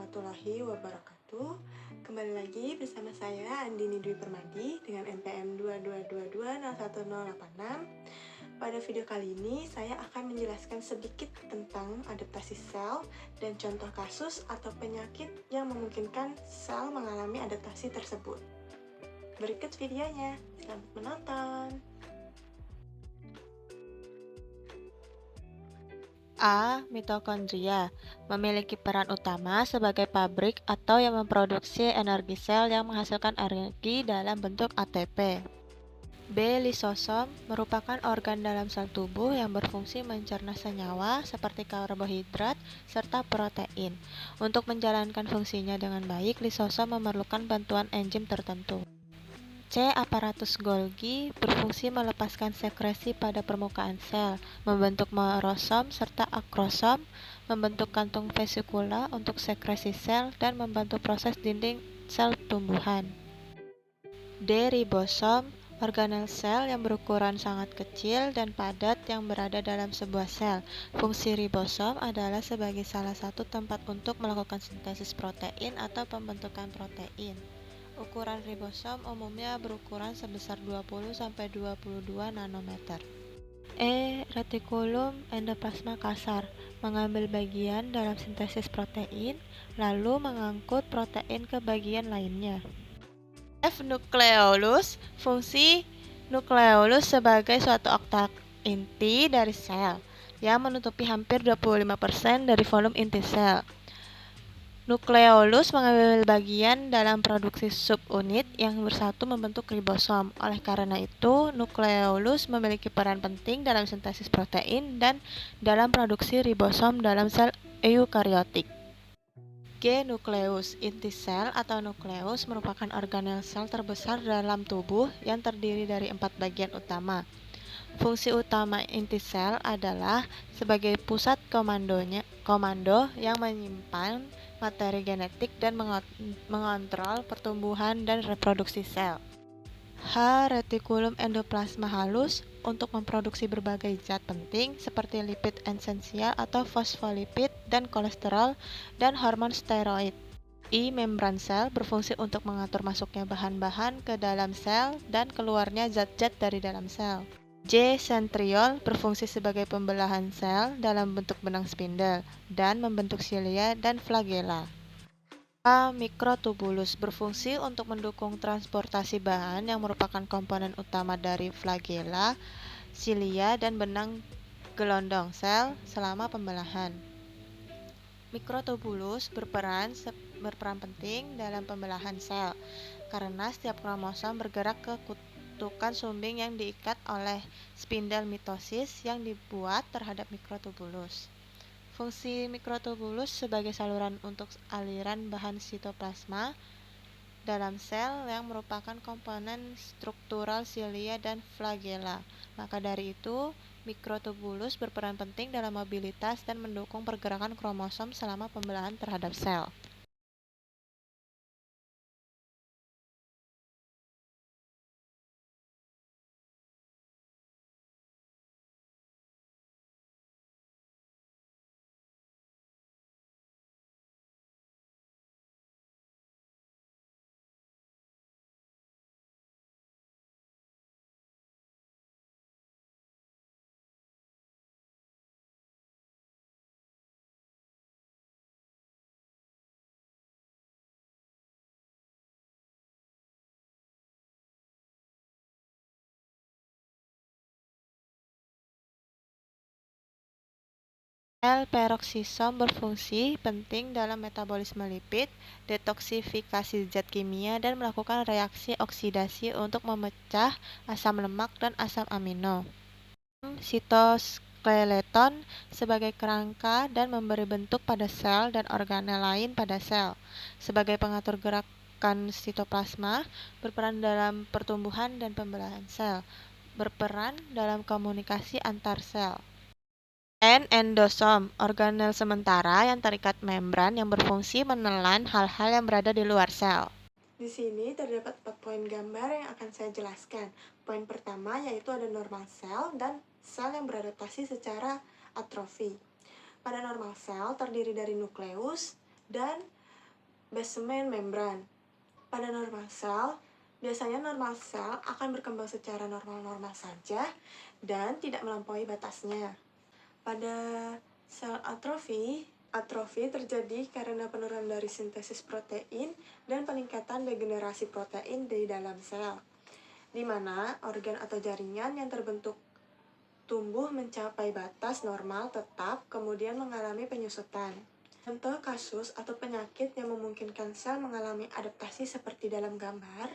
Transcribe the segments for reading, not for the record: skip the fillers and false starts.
warahmatullahi wabarakatuh. Kembali lagi bersama saya Andini Dwi Permadi dengan NPM 222201086. Pada video kali ini saya akan menjelaskan sedikit tentang adaptasi sel dan contoh kasus atau penyakit yang memungkinkan sel mengalami adaptasi tersebut. Berikut videonya, selamat menonton. Mitokondria memiliki peran utama sebagai pabrik atau yang memproduksi energi sel yang menghasilkan energi dalam bentuk ATP. Lisosom merupakan organ dalam sel tubuh yang berfungsi mencerna senyawa seperti karbohidrat serta protein. Untuk menjalankan fungsinya dengan baik, lisosom memerlukan bantuan enzim tertentu. Aparatus Golgi berfungsi melepaskan sekresi pada permukaan sel, membentuk merosom serta akrosom, membentuk kantung vesikula untuk sekresi sel, dan membantu proses dinding sel tumbuhan. Ribosom, organel sel yang berukuran sangat kecil dan padat yang berada dalam sebuah sel. Fungsi ribosom adalah sebagai salah satu tempat untuk melakukan sintesis protein atau pembentukan protein. Ukuran ribosom umumnya berukuran sebesar 20-22 nanometer. Retikulum endoplasma kasar mengambil bagian dalam sintesis protein, lalu mengangkut protein ke bagian lainnya. Nukleolus, fungsi nukleolus sebagai suatu otak inti dari sel yang menutupi hampir 25% dari volume inti sel. Nukleolus mengambil bagian dalam produksi subunit yang bersatu membentuk ribosom. Oleh karena itu, nukleolus memiliki peran penting dalam sintesis protein dan dalam produksi ribosom dalam sel eukariotik. Nukleus, inti sel atau nukleus merupakan organel sel terbesar dalam tubuh yang terdiri dari 4 bagian utama. Fungsi utama inti sel adalah sebagai pusat komando yang menyimpan materi genetik dan mengontrol pertumbuhan dan reproduksi sel. Retikulum endoplasma halus untuk memproduksi berbagai zat penting seperti lipid esensial atau fosfolipid dan kolesterol dan hormon steroid. Membran sel berfungsi untuk mengatur masuknya bahan-bahan ke dalam sel dan keluarnya zat-zat dari dalam sel. Sentriol berfungsi sebagai pembelahan sel dalam bentuk benang spindel dan membentuk silia dan flagela. Mikrotubulus berfungsi untuk mendukung transportasi bahan yang merupakan komponen utama dari flagela, silia, dan benang gelondong sel selama pembelahan. Mikrotubulus berperan penting dalam pembelahan sel karena setiap kromosom bergerak ke kutukan sumbing yang diikat oleh spindel mitosis yang dibuat terhadap mikrotubulus. Fungsi mikrotubulus sebagai saluran untuk aliran bahan sitoplasma dalam sel yang merupakan komponen struktural silia dan flagela. Maka dari itu, mikrotubulus berperan penting dalam mobilitas dan mendukung pergerakan kromosom selama pembelahan terhadap sel. Peroksisom berfungsi penting dalam metabolisme lipid, detoksifikasi zat kimia, dan melakukan reaksi oksidasi untuk memecah asam lemak dan asam amino. Sitoskeleton sebagai kerangka dan memberi bentuk pada sel dan organel lain pada sel. Sebagai pengatur gerakan sitoplasma, berperan dalam pertumbuhan dan pembelahan sel. Berperan dalam komunikasi antar sel. Endosom, organel sementara yang terikat membran yang berfungsi menelan hal-hal yang berada di luar sel. Di sini terdapat 4 poin gambar yang akan saya jelaskan. Poin pertama yaitu ada normal sel dan sel yang beradaptasi secara atrofi. Pada normal sel terdiri dari nukleus dan basement membran. Pada normal cell, biasanya normal cell akan berkembang secara normal-normal saja dan tidak melampaui batasnya. Pada sel atrofi, atrofi terjadi karena penurunan dari sintesis protein dan peningkatan degenerasi protein di dalam sel, di mana organ atau jaringan yang terbentuk tumbuh mencapai batas normal tetap, kemudian mengalami penyusutan. Contoh kasus atau penyakit yang memungkinkan sel mengalami adaptasi seperti dalam gambar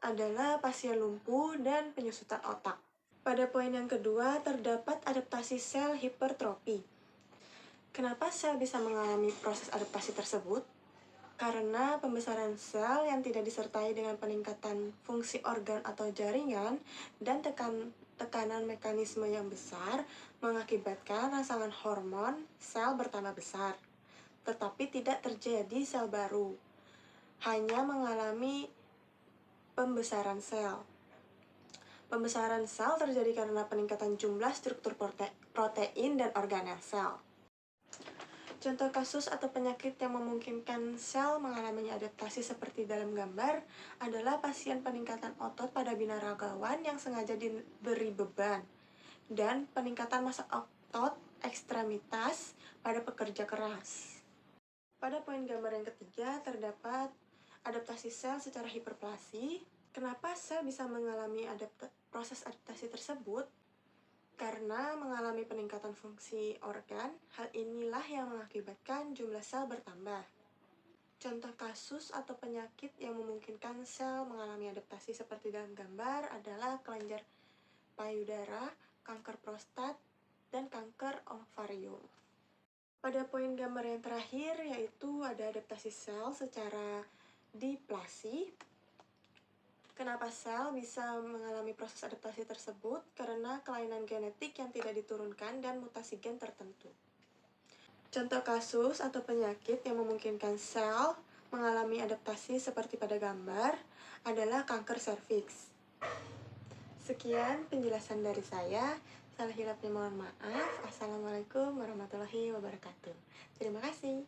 adalah pasien lumpuh dan penyusutan otak. Pada poin yang kedua, terdapat adaptasi sel hipertrofi. Kenapa sel bisa mengalami proses adaptasi tersebut? Karena pembesaran sel yang tidak disertai dengan peningkatan fungsi organ atau jaringan dan tekanan mekanisme yang besar mengakibatkan rangsangan hormon sel bertambah besar, tetapi tidak terjadi sel baru, hanya mengalami pembesaran sel. Pembesaran sel terjadi karena peningkatan jumlah struktur protein dan organel sel. Contoh kasus atau penyakit yang memungkinkan sel mengalami adaptasi seperti dalam gambar adalah pasien peningkatan otot pada binaragawan yang sengaja diberi beban, dan peningkatan massa otot ekstremitas pada pekerja keras. Pada poin gambar yang ketiga, terdapat adaptasi sel secara hiperplasi. Kenapa sel bisa mengalami proses adaptasi tersebut? Karena mengalami peningkatan fungsi organ, hal inilah yang mengakibatkan jumlah sel bertambah. Contoh kasus atau penyakit yang memungkinkan sel mengalami adaptasi seperti dalam gambar adalah kelenjar payudara, kanker prostat, dan kanker ovarium. Pada poin gambar yang terakhir, yaitu ada adaptasi sel secara diplasi. Kenapa sel bisa mengalami proses adaptasi tersebut? Karena kelainan genetik yang tidak diturunkan dan mutasi gen tertentu. Contoh kasus atau penyakit yang memungkinkan sel mengalami adaptasi seperti pada gambar adalah kanker serviks. Sekian penjelasan dari saya. Salah hilapnya mohon maaf. Assalamualaikum warahmatullahi wabarakatuh. Terima kasih.